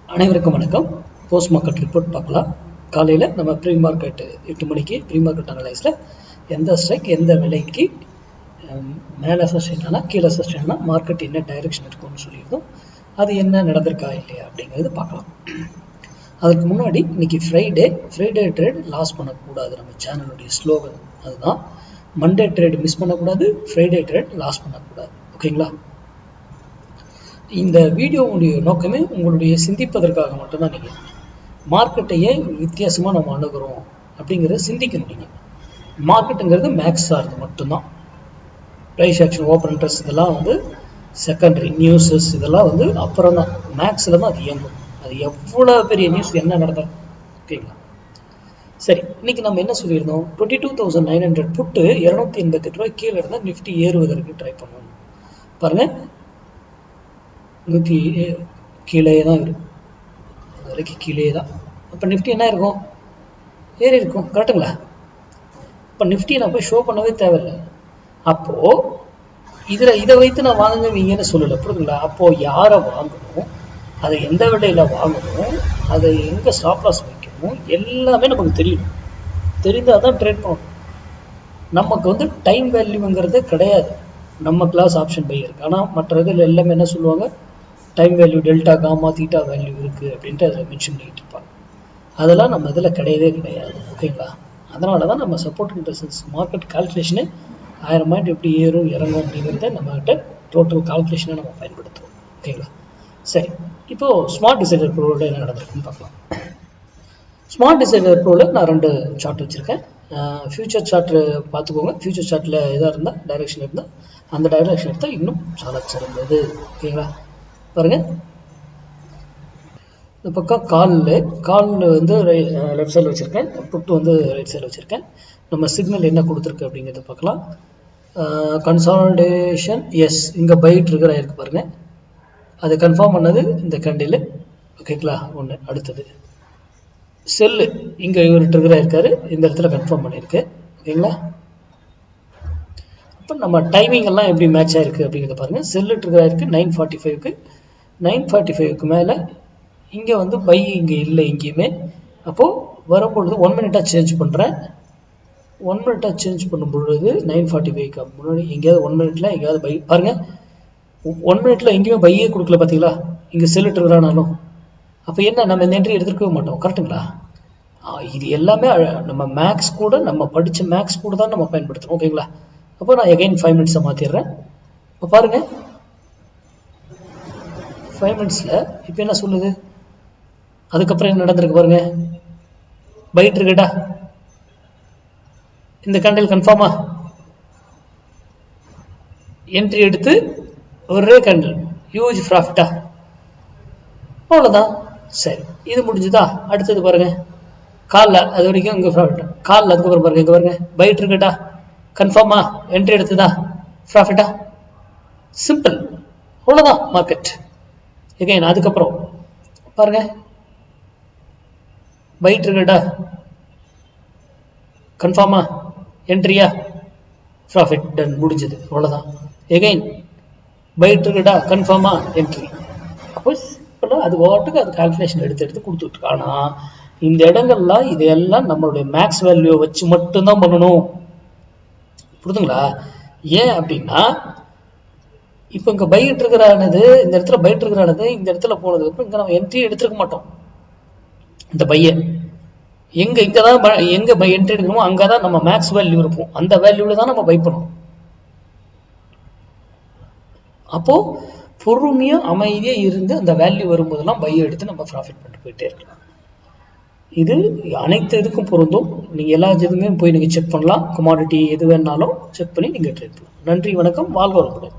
அனைவருக்கும் வணக்கம். Post market report பார்க்கலாம். காலையில் நம்ம ப்ரீ மார்க்கெட் 8 மணிக்கு ப்ரீ மார்க்கெட் அனலைஸில் எந்த ஸ்ட்ரைக் எந்த விலைக்கு மேலே சஸ்டெயின் ஆனால் கீழே சஸ்டெயின் ஆனால் மார்க்கெட் என்ன டைரெக்ஷன் இருக்கும்னு சொல்லியிருந்தோம். அது என்ன நடந்திருக்கா இல்லையா அப்படிங்கிறது பார்க்கலாம். அதுக்கு முன்னாடி இன்னைக்கு ஃப்ரைடே ட்ரேட் லாஸ் பண்ணக்கூடாது. நம்ம சேனலுடைய ஸ்லோகன் அதுதான். மண்டே ட்ரேட் மிஸ் பண்ணக்கூடாது, ஃப்ரைடே ட்ரேட் லாஸ் பண்ணக்கூடாது. ஓகேங்களா? இந்த வீடியோவுடைய நோக்கமே உங்களுடைய சிந்திப்பதற்காக மட்டும்தான். நீங்கள் மார்க்கெட்டையே வித்தியாசமாக நம்ம அணுகிறோம் அப்படிங்கிறத சிந்திக்கணும். நீங்கள் மார்க்கெட்டுங்கிறது மேக்ஸ் சார்ந்து மட்டும்தான். ப்ரைஸ் ஆக்ஷன், ஓப்பன் இன்ட்ரெஸ்ட் இதெல்லாம் வந்து செகண்டரி நியூஸஸ், இதெல்லாம் வந்து அப்புறம் தான். மேக்ஸில் தான் அது இயங்கும். அது எவ்வளோ பெரிய நியூஸ் என்ன நடந்தாலும். ஓகேங்களா? சரி, இன்னைக்கு நம்ம என்ன சொல்லியிருந்தோம்? 22,900 புட்டு 288 ரூபாய் கீழே இருந்தால் நிஃப்டி ஏறுவதற்கு ட்ரை பண்ணணும். பாருங்க, 100 கீழே தான் இருக்கும், அது வரைக்கும் கீழே தான். அப்போ நிஃப்டி என்ன இருக்கும்? ஏறி இருக்கும். கரெக்டுங்களா? இப்போ நிஃப்டி நான் போய் ஷோ பண்ணவே தேவையில்லை. அப்போது இதை வைத்து நான் வாங்குங்க வீங்கன்னு சொல்லலை. புரியுதுங்களா? அப்போது யாரை வாங்கணும், அதை எந்த விலையில் வாங்கணும், அதை எங்கே ஸ்டாப் லாஸ் வைக்கணும், எல்லாமே நமக்கு தெரியணும். தெரிந்தால் தான் ட்ரேட் பண்ணணும். நமக்கு வந்து டைம் வேல்யூங்கிறது கிடையாது. நம்ம கிளாஸ் ஆப்ஷன் பை இருக்குது. ஆனால் மற்ற இதில் எல்லாமே என்ன சொல்லுவாங்க? Time value, delta, gamma, theta value இருக்குது அப்படின்ட்டு அதில் மென்ஷன் பண்ணிட்டு இருப்பாங்க. அதெல்லாம் நம்ம இதில் கிடையவே கிடையாது. ஓகேங்களா? அதனால தான் நம்ம support and resistance market calculation 1000 point எப்படி ஏறும் இறங்கும் அப்படிங்கிறத நம்மகிட்ட டோட்டல் கால்குலேஷனை நம்ம பயன்படுத்துவோம். ஓகேங்களா? சரி, இப்போது ஸ்மார்ட் டிசைடர் ப்ரோவில் என்ன நடந்திருக்குன்னு பார்க்கலாம். ஸ்மார்ட் டிசைடர் ப்ரோவில் நான் 2 சார்ட் வச்சுருக்கேன். ஃபியூச்சர் சார்ட் பார்த்துக்கோங்க. ஃபியூச்சர் சார்ட்டில் எதாக இருந்தால் டைரெக்ஷன் இருந்தால் அந்த டைரெக்ஷன் எடுத்தால் இன்னும் சால சிறந்தது. ஓகேங்களா? பாருங்க, இந்த பக்கம் கால் வந்து லெஃப்ட் சைடில் வச்சுருக்கேன், புட்டு வந்து ரைட் சைடில் வச்சுருக்கேன். நம்ம சிக்னல் என்ன கொடுத்துருக்கு அப்படிங்கிறத பார்க்கலாம். கன்சாலிடேஷன், எஸ், இங்கே பை ட்ரிகர் ஆகிருக்கு பாருங்கள். அது கன்ஃபார்ம் பண்ணது இந்த கேண்டில். ஓகேங்களா? ஒன்று. அடுத்தது செல்லு, இங்கே இவர் ட்ரிகர் ஆகிருக்காரு, இந்த இடத்துல கன்ஃபார்ம் பண்ணியிருக்கு. ஓகேங்களா? இப்போ நம்ம டைமிங் எல்லாம் எப்படி மேட்ச் ஆகிருக்கு அப்படிங்கிறத பாருங்கள். செல்லு ட்ரிகர் ஆகிருக்கு 9:45க்கு. 9:45க்கு மேலே இங்கே வந்து பை இங்கே இல்லை எங்கேயுமே. அப்போது வரும்பொழுது 1 மினிட்டாக சேஞ்ச் பண்ணுறேன். 1 மினிட்டாக சேஞ்ச் பண்ணும் பொழுது 9:45க்கு முன்னாடி எங்கேயாவது 1 மினிட்ல எங்கேயாவது பை பாருங்கள். 1 மினிட்ல எங்கேயுமே பையே கொடுக்கல பார்த்தீங்களா? இங்கே செல்லு ட்ரிகரானாலும். அப்போ என்ன, நம்ம இந்த என்ட்ரி எடுத்துருக்கவே மாட்டோம். கரெக்டுங்களா? இது எல்லாமே நம்ம மேக்ஸ் கூட, நம்ம படித்த மேக்ஸ் கூட தான் நம்ம பயன்படுத்துகிறோம். ஓகேங்களா? அப்போ நான் எகைன் 5 மினிட்ஸை மாற்றிடுறேன். இப்போ பாருங்கள், 5 மினிட்ஸில் இப்போ என்ன சொல்லுது? அதுக்கப்புறம் என்ன நடந்திருக்கு பாருங்க. பை ட்ரிகர்டா, இந்த கேண்டில் கன்ஃபார்மா என்ட்ரி எடுத்து ஒரே கேண்டில் ஹியூஜ் ப்ராஃபிட்டா, அவ்வளோதான். சரி, இது முடிஞ்சுதா? அடுத்தது பாருங்க, காலில் அது வரைக்கும் இங்கே ப்ராஃபிட்டா, காலில் அதுக்கப்புறம் பாருங்க, இங்கே பாருங்க, பை ட்ரிகர்டா, கன்ஃபார்மா என்ட்ரி எடுத்ததா, ப்ராஃபிட்டா, சிம்பிள், அவ்வளோதான் மார்க்கெட். எகைன் அதுக்கப்புறம் பாருங்க, பை ட்ரிகர்டா, கன்ஃபார்மா என்ட்ரியா, ப்ராஃபிட், டன், முடிஞ்சது, அவ்வளோதான். எகைன் பை ட்ரிகர்டா, கன்ஃபார்மா என்ட்ரி. அப்போ சிம்பிளாக அது வாட்டுக்கு அது கால்குலேஷன் எடுத்து கொடுத்துட்டு. ஆனால் இந்த இடங்கள்லாம் இதெல்லாம் நம்மளுடைய மேக்ஸ் வேல்யூ வச்சு மட்டும்தான் பண்ணணும். புரியுதுங்களா? ஏன் அப்படின்னா, இப்போ இங்கே பை ட்ரிகரானது, இந்த இடத்துல பை ட்ரிகரானது இந்த இடத்துல போனதுக்கப்புறம் இங்கே நம்ம என்ட்ரி எடுத்துருக்க மாட்டோம். இந்த பையை இங்கே தான் எங்கே பை என்ட்ரி எடுக்கணுமோ அங்கே தான் நம்ம மேக்ஸ் வேல்யூ இருக்கும். அந்த வேல்யூவில் தான் நம்ம பை பண்ணணும். அப்போது பொறுமையாக அமைதியாக இருந்து அந்த வேல்யூ வரும்போதெல்லாம் பையை எடுத்து நம்ம ப்ராஃபிட் பண்ணிட்டு போயிட்டே இருக்கலாம். இது அனைத்து இதுக்கும் பொருந்தும். நீங்கள் எல்லா இதுவுமே போய் நீங்கள் செக் பண்ணலாம். கமாடிட்டி எது வேணாலும் செக் பண்ணி நீங்கள் ட்ரேட் பண்ணலாம். நன்றி, வணக்கம், வாழ்க வளமுடன்.